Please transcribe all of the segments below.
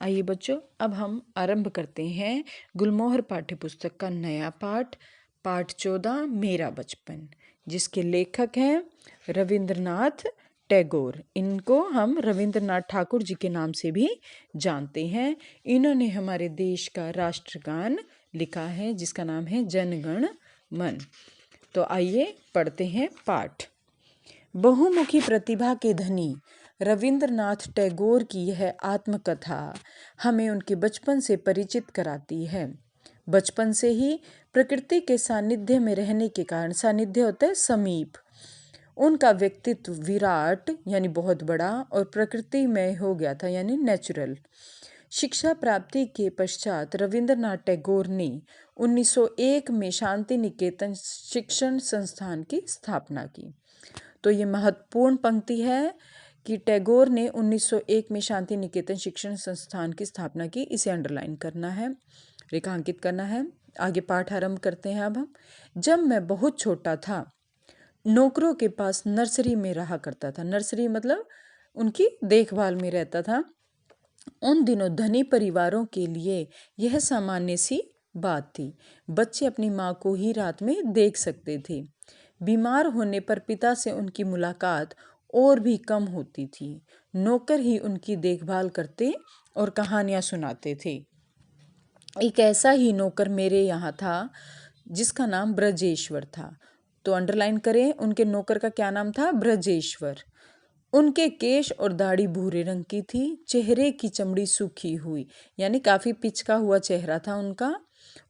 आइए बच्चों, अब हम आरंभ करते हैं गुलमोहर पाठ्यपुस्तक का नया पाठ 14 मेरा बचपन, जिसके लेखक हैं रविंद्रनाथ टैगोर। इनको हम रविंद्रनाथ ठाकुर जी के नाम से भी जानते हैं। इन्होंने हमारे देश का राष्ट्रगान लिखा है, जिसका नाम है जन गण मन। तो आइए पढ़ते हैं पाठ। बहुमुखी प्रतिभा के धनी रविंद्रनाथ टैगोर की यह आत्मकथा हमें उनके बचपन से परिचित कराती है। बचपन से ही प्रकृति के सानिध्य में रहने के कारण, सानिध्य होता है समीप, उनका व्यक्तित्व विराट यानी बहुत बड़ा और प्रकृति में हो गया था यानी नेचुरल। शिक्षा प्राप्ति के पश्चात रविंद्रनाथ टैगोर ने 1901 में शांति निकेतन शिक्षण संस्थान की स्थापना की। तो ये महत्वपूर्ण पंक्ति है कि टैगोर ने 1901 में शांति निकेतन शिक्षण संस्थान की स्थापना की। इसे अंडरलाइन करना है, रेखांकित करना है। आगे पाठ आरंभ करते हैं अब हम। जब मैं बहुत छोटा था, नौकरों के पास नर्सरी में रहा करता था। नर्सरी मतलब उनकी देखभाल में रहता था। उन दिनों धनी परिवारों के लिए यह सामान्य सी बात थी। बच्चे अपनी माँ को ही रात में देख सकते थे। बीमार होने पर पिता से उनकी मुलाकात और भी कम होती थी। नौकर ही उनकी देखभाल करते और कहानियाँ सुनाते थे। एक ऐसा ही नौकर मेरे यहाँ था जिसका नाम ब्रजेश्वर था। तो अंडरलाइन करें, उनके नौकर का क्या नाम था? ब्रजेश्वर। उनके केश और दाढ़ी भूरे रंग की थी। चेहरे की चमड़ी सूखी हुई यानी काफ़ी पिचका हुआ चेहरा था उनका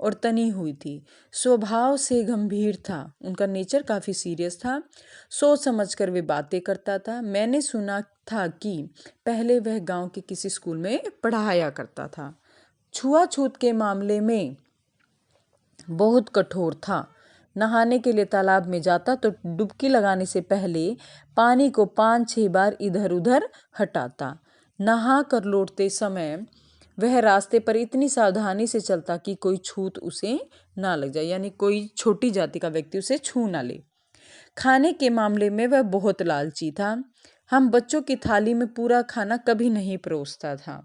और तनी हुई थी। स्वभाव से गंभीर था, उनका नेचर काफ़ी सीरियस था। सोच समझ कर वे बातें करता था। मैंने सुना था कि पहले वह गांव के किसी स्कूल में पढ़ाया करता था। छुआछूत के मामले में बहुत कठोर था। नहाने के लिए तालाब में जाता तो डुबकी लगाने से पहले पानी को 5-6 बार इधर उधर हटाता। नहा कर लौटते समय वह रास्ते पर इतनी सावधानी से चलता कि कोई छूत उसे ना लग जाए, यानी कोई छोटी जाति का व्यक्ति उसे छू ना ले। खाने के मामले में वह बहुत लालची था। हम बच्चों की थाली में पूरा खाना कभी नहीं परोसता था।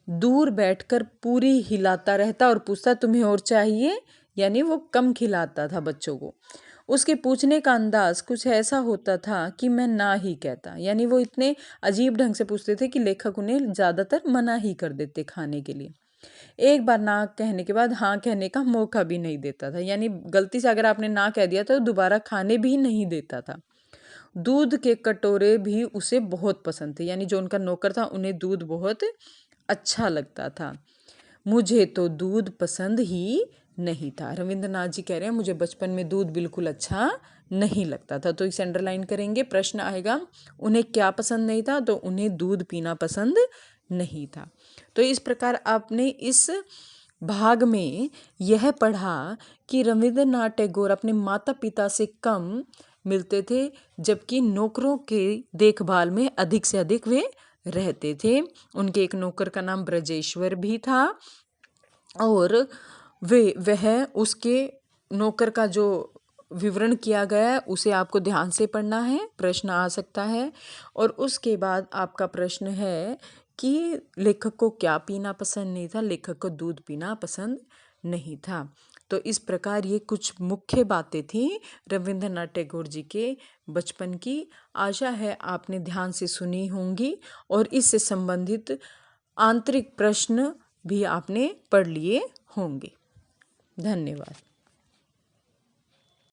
दूर बैठकर पूरी हिलाता रहता और पूछता तुम्हें और चाहिए, यानी वो कम खिलाता था बच्चों को। उसके पूछने का अंदाज कुछ ऐसा होता था कि मैं ना ही कहता, यानी वो इतने अजीब ढंग से पूछते थे कि लेखक उन्हें ज़्यादातर मना ही कर देते खाने के लिए। एक बार ना कहने के बाद हाँ कहने का मौका भी नहीं देता था, यानी गलती से अगर आपने ना कह दिया तो दोबारा खाने भी नहीं देता था। दूध के कटोरे भी उसे बहुत पसंद थे, यानी जो उनका नौकर था उन्हें दूध बहुत अच्छा लगता था। मुझे तो दूध पसंद ही नहीं था। रविंद्रनाथ जी कह रहे हैं मुझे बचपन में दूध बिल्कुल अच्छा नहीं लगता था। तो इसे अंडरलाइन करेंगे। प्रश्न आएगा उन्हें क्या पसंद नहीं था, तो उन्हें दूध पीना पसंद नहीं था। तो इस प्रकार आपने इस भाग में यह पढ़ा कि रविंद्रनाथ टैगोर अपने माता पिता से कम मिलते थे, जबकि नौकरों के देखभाल में अधिक से अधिक वे रहते थे। उनके एक नौकर का नाम ब्रजेश्वर भी था और वह उसके नौकर का जो विवरण किया गया है उसे आपको ध्यान से पढ़ना है, प्रश्न आ सकता है। और उसके बाद आपका प्रश्न है कि लेखक को क्या पीना पसंद नहीं था? लेखक को दूध पीना पसंद नहीं था। तो इस प्रकार ये कुछ मुख्य बातें थी रविंद्रनाथ टैगोर जी के बचपन की। आशा है आपने ध्यान से सुनी होंगी और इससे संबंधित आंतरिक प्रश्न भी आपने पढ़ लिए होंगे। धन्यवाद।